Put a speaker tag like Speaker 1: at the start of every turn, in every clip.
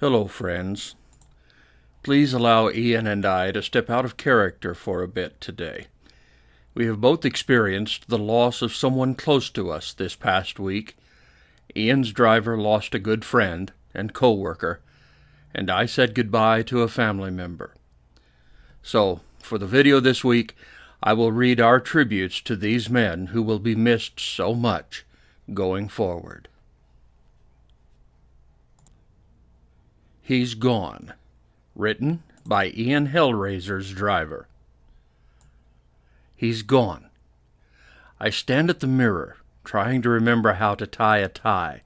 Speaker 1: Hello, friends. Please allow Ian and I to step out of character for a bit today. We have both experienced the loss of someone close to us this past week. Ian's driver lost a good friend and co-worker, and I said goodbye to a family member. So, for the video this week, I will read our tributes to these men who will be missed so much going forward. He's Gone, written by Ian Hellraiser's driver. He's gone. I stand at the mirror, trying to remember how to tie a tie,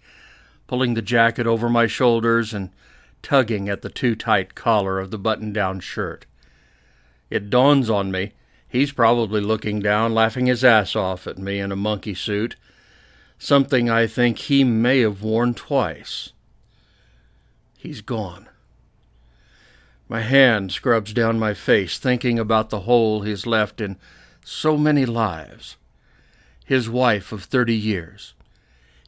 Speaker 1: pulling the jacket over my shoulders and tugging at the too-tight collar of the button-down shirt. It dawns on me, he's probably looking down, laughing his ass off at me in a monkey suit, something I think he may have worn twice. He's gone. My hand scrubs down my face, thinking about the hole he's left in so many lives. His wife of 30 years,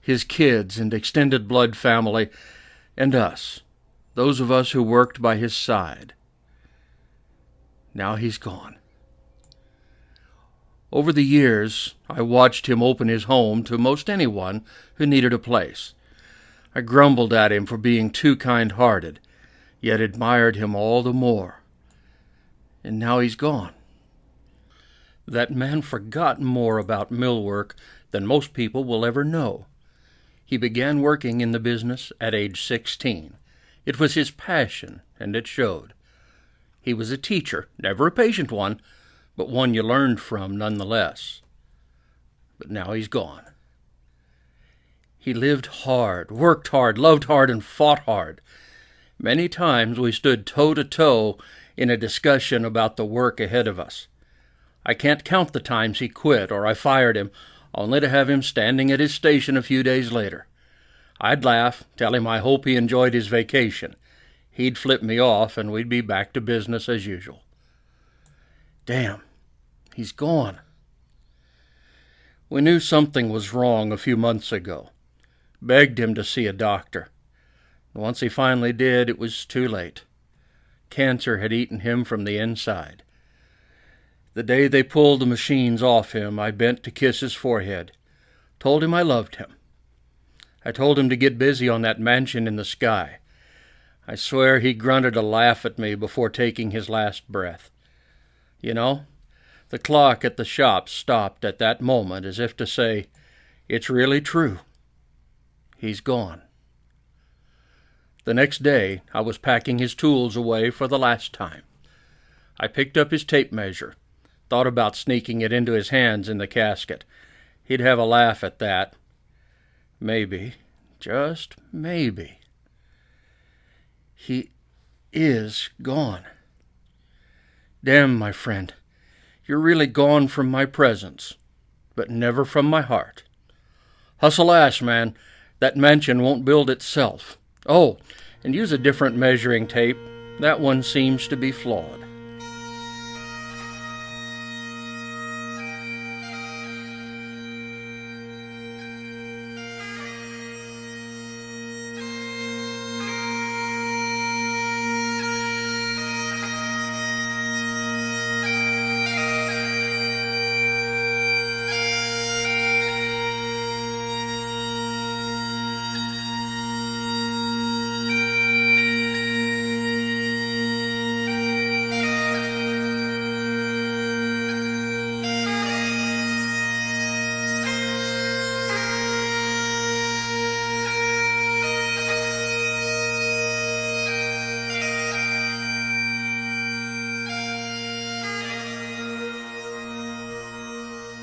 Speaker 1: his kids and extended blood family, and us, those of us who worked by his side. Now he's gone. Over the years, I watched him open his home to most anyone who needed a place. I grumbled at him for being too kind-hearted, yet admired him all the more. And now he's gone. That man forgot more about mill work than most people will ever know. He began working in the business at age 16. It was his passion, and it showed. He was a teacher, never a patient one, but one you learned from nonetheless. But now he's gone. He lived hard, worked hard, loved hard, and fought hard. Many times we stood toe-to-toe in a discussion about the work ahead of us. I can't count the times he quit or I fired him, only to have him standing at his station a few days later. I'd laugh, tell him I hope he enjoyed his vacation. He'd flip me off, and we'd be back to business as usual. Damn, he's gone. We knew something was wrong a few months ago. Begged him to see a doctor. Once he finally did, it was too late. Cancer had eaten him from the inside. The day they pulled the machines off him, I bent to kiss his forehead, told him I loved him. I told him to get busy on that mansion in the sky. I swear he grunted a laugh at me before taking his last breath. You know, the clock at the shop stopped at that moment as if to say, it's really true. He's gone. The next day, I was packing his tools away for the last time. I picked up his tape measure, thought about sneaking it into his hands in the casket. He'd have a laugh at that. Maybe, just maybe. He is gone. Damn, my friend, you're really gone from my presence, but never from my heart. Hustle ass, man. That mansion won't build itself. Oh, and use a different measuring tape. That one seems to be flawed.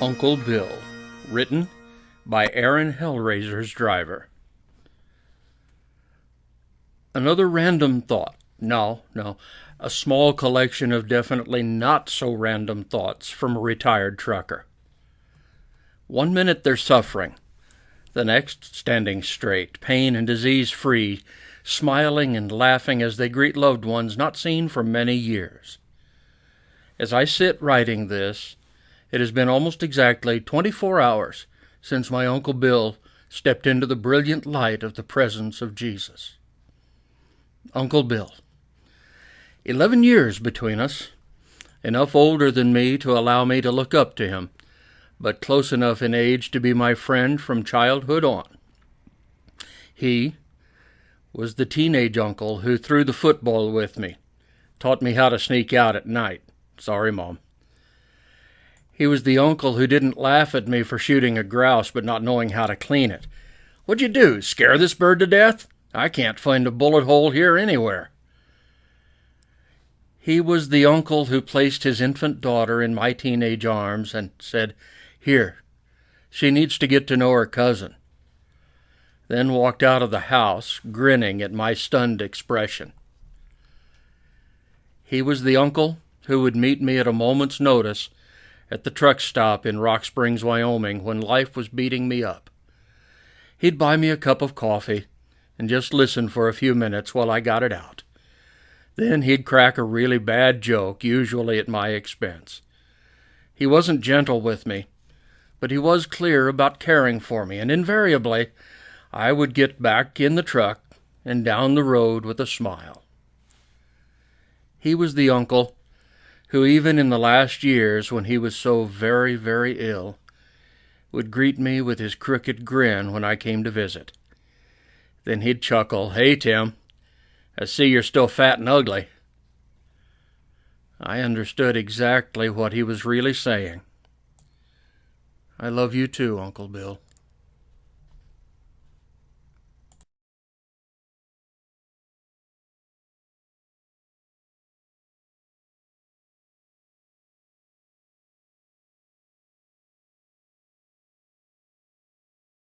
Speaker 1: Uncle Bill, written by Aaron Hellraiser's driver. Another random thought. No, a small collection of definitely not so random thoughts from a retired trucker. 1 minute they're suffering, the next standing straight, pain and disease-free, smiling and laughing as they greet loved ones not seen for many years. As I sit writing this, it has been almost exactly 24 hours since my Uncle Bill stepped into the brilliant light of the presence of Jesus. Uncle Bill. 11 years between us, enough older than me to allow me to look up to him, but close enough in age to be my friend from childhood on. He was the teenage uncle who threw the football with me, taught me how to sneak out at night. Sorry, Mom. He was the uncle who didn't laugh at me for shooting a grouse but not knowing how to clean it. What'd you do, scare this bird to death? I can't find a bullet hole here anywhere. He was the uncle who placed his infant daughter in my teenage arms and said, "Here, she needs to get to know her cousin," then walked out of the house, grinning at my stunned expression. He was the uncle who would meet me at a moment's notice at the truck stop in Rock Springs, Wyoming, when life was beating me up. He'd buy me a cup of coffee and just listen for a few minutes while I got it out. Then he'd crack a really bad joke, usually at my expense. He wasn't gentle with me, but he was clear about caring for me, and invariably I would get back in the truck and down the road with a smile. He was the uncle who, even in the last years when he was so very, very ill, would greet me with his crooked grin when I came to visit. Then he'd chuckle, "Hey, Tim, I see you're still fat and ugly." I understood exactly what he was really saying. I love you too, Uncle Bill.